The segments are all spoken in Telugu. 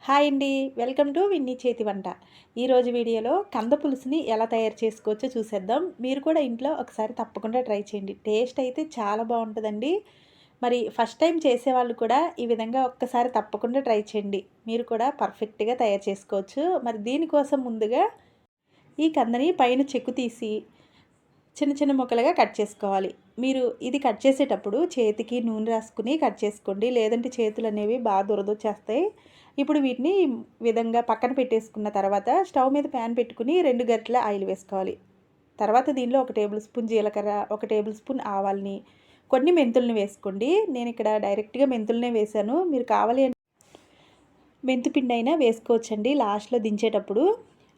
హాయ్ అండి. వెల్కమ్ టు విన్నీ చేతి వంట. ఈరోజు వీడియోలో కంద పులుసుని ఎలా తయారు చేసుకోవచ్చో చూసేద్దాం. మీరు కూడా ఇంట్లో ఒకసారి తప్పకుండా ట్రై చేయండి. టేస్ట్ అయితే చాలా బాగుంటుందండి. మరి ఫస్ట్ టైం చేసేవాళ్ళు కూడా ఈ విధంగా ఒక్కసారి తప్పకుండా ట్రై చేయండి. మీరు కూడా పర్ఫెక్ట్గా తయారు చేసుకోవచ్చు. మరి దీనికోసం ముందుగా ఈ కందని పైన చెక్కు తీసి చిన్న చిన్న ముక్కలుగా కట్ చేసుకోవాలి. మీరు ఇది కట్ చేసేటప్పుడు చేతికి నూనె రాసుకుని కట్ చేసుకోండి. లేదంటే చేతులు అనేవి బాగా దురదొచ్చేస్తాయి. ఇప్పుడు వీటిని విధంగా పక్కన పెట్టేసుకున్న తర్వాత స్టవ్ మీద ప్యాన్ పెట్టుకుని 2 గరిటెల ఆయిల్ వేసుకోవాలి. తర్వాత దీనిలో 1 టేబుల్ స్పూన్ జీలకర్ర, 1 టేబుల్ స్పూన్ ఆవాల్ని, కొన్ని మెంతుల్ని వేసుకోండి. నేను ఇక్కడ డైరెక్ట్గా మెంతులనే వేశాను. మీరు కావాలి అంటే మెంతిపిండి అయినా వేసుకోవచ్చండి లాస్ట్లో దించేటప్పుడు.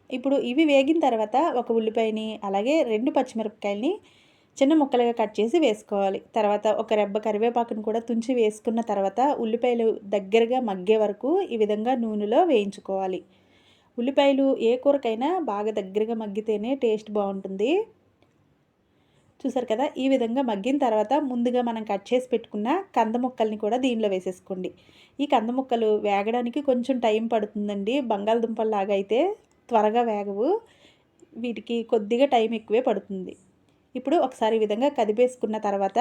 ఇప్పుడు ఇవి వేగిన తర్వాత ఒక ఉల్లిపాయని, అలాగే 2 పచ్చిమిరపకాయలని చిన్న ముక్కలుగా కట్ చేసి వేసుకోవాలి. తర్వాత ఒక రెబ్బ కరివేపాకును కూడా తుంచి వేసుకున్న తర్వాత ఉల్లిపాయలు దగ్గరగా మగ్గే వరకు ఈ విధంగా నూనెలో వేయించుకోవాలి. ఉల్లిపాయలు ఏ కూరకైనా బాగా దగ్గరగా మగ్గితేనే టేస్ట్ బాగుంటుంది. చూసారు కదా, ఈ విధంగా మగ్గిన తర్వాత ముందుగా మనం కట్ చేసి పెట్టుకున్న కంద ముక్కల్ని కూడా దీనిలో వేసేసుకోండి. ఈ కంద ముక్కలు వేగడానికి కొంచెం టైం పడుతుందండి. బంగాళదుంపల్లాగా అయితే త్వరగా వేగవు. వీటికి కొద్దిగా టైం ఎక్కువే పడుతుంది. ఇప్పుడు ఒకసారి ఈ విధంగా కదిపేసుకున్న తర్వాత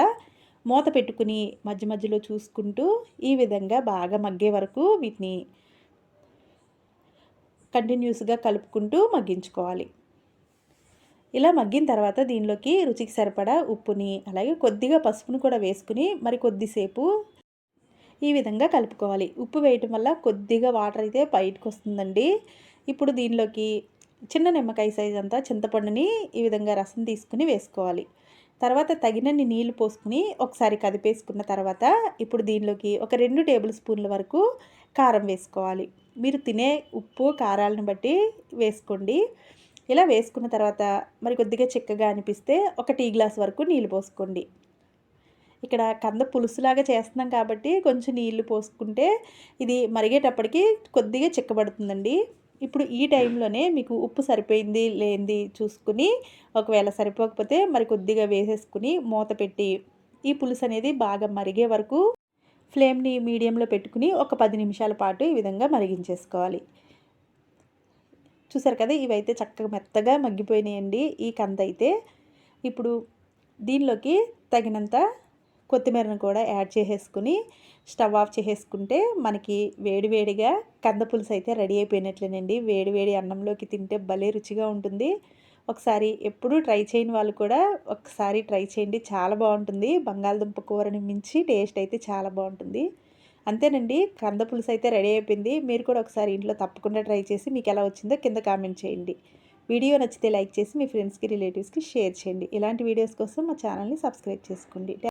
మూత పెట్టుకుని మధ్య మధ్యలో చూసుకుంటూ ఈ విధంగా బాగా మగ్గే వరకు వీటిని కంటిన్యూస్గా కలుపుకుంటూ మగ్గించుకోవాలి. ఇలా మగ్గిన తర్వాత దీనిలోకి రుచికి సరిపడా ఉప్పుని, అలాగే కొద్దిగా పసుపును కూడా వేసుకుని మరి కొద్దిసేపు ఈ విధంగా కలుపుకోవాలి. ఉప్పు వేయటం వల్ల కొద్దిగా వాటర్ అయితే బయటకు వస్తుందండి. ఇప్పుడు దీనిలోకి చిన్న నిమ్మకాయ సైజ్ అంతా చింతపండుని ఈ విధంగా రసం తీసుకుని వేసుకోవాలి. తర్వాత తగినన్ని నీళ్లు పోసుకుని ఒకసారి కదిపేసుకున్న తర్వాత ఇప్పుడు దీనిలోకి ఒక 2 టేబుల్ స్పూన్ల వరకు కారం వేసుకోవాలి. మీరు తినే ఉప్పు కారాలను బట్టి వేసుకోండి. ఇలా వేసుకున్న తర్వాత మరి కొద్దిగా చిక్కగా అనిపిస్తే ఒక టీ గ్లాస్ వరకు నీళ్ళు పోసుకోండి. ఇక్కడ కంద పులుసులాగా చేస్తున్నాం కాబట్టి కొంచెం నీళ్లు పోసుకుంటే ఇది మరిగేటప్పటికి కొద్దిగా చిక్కబడుతుందండి. ఇప్పుడు ఈ టైంలోనే మీకు ఉప్పు సరిపోయింది లేనిది చూసుకుని, ఒకవేళ సరిపోకపోతే మరి కొద్దిగా వేసేసుకుని మూత పెట్టి ఈ పులుసు అనేది బాగా మరిగే వరకు ఫ్లేమ్ని మీడియంలో పెట్టుకుని ఒక 10 నిమిషాల పాటు ఈ విధంగా మరిగించేసుకోవాలి. చూసారు కదా, ఇవైతే చక్కగా మెత్తగా మగ్గిపోయినాయండి ఈ కంద అయితే. ఇప్పుడు దీనిలోకి తగినంత కొత్తిమీరను కూడా యాడ్ చేసేసుకుని స్టవ్ ఆఫ్ చేసేసుకుంటే మనకి వేడివేడిగా కంద పులుసు అయితే రెడీ అయిపోయినట్లేనండి. వేడివేడి అన్నంలోకి తింటే భలే రుచిగా ఉంటుంది. ఒకసారి ఎప్పుడూ ట్రై చేయని వాళ్ళు కూడా ఒకసారి ట్రై చేయండి, చాలా బాగుంటుంది. బంగాళదుంప కూరని మించి టేస్ట్ అయితే చాలా బాగుంటుంది. అంతేనండి, కంద పులుసు అయితే రెడీ అయిపోయింది. మీరు కూడా ఒకసారి ఇంట్లో తప్పకుండా ట్రై చేసి మీకు ఎలా వచ్చిందో కింద కామెంట్ చేయండి. వీడియో నచ్చితే లైక్ చేసి మీ ఫ్రెండ్స్కి, రిలేటివ్స్కి షేర్ చేయండి. ఇలాంటి వీడియోస్ కోసం మా ఛానల్ని సబ్స్క్రైబ్ చేసుకోండి.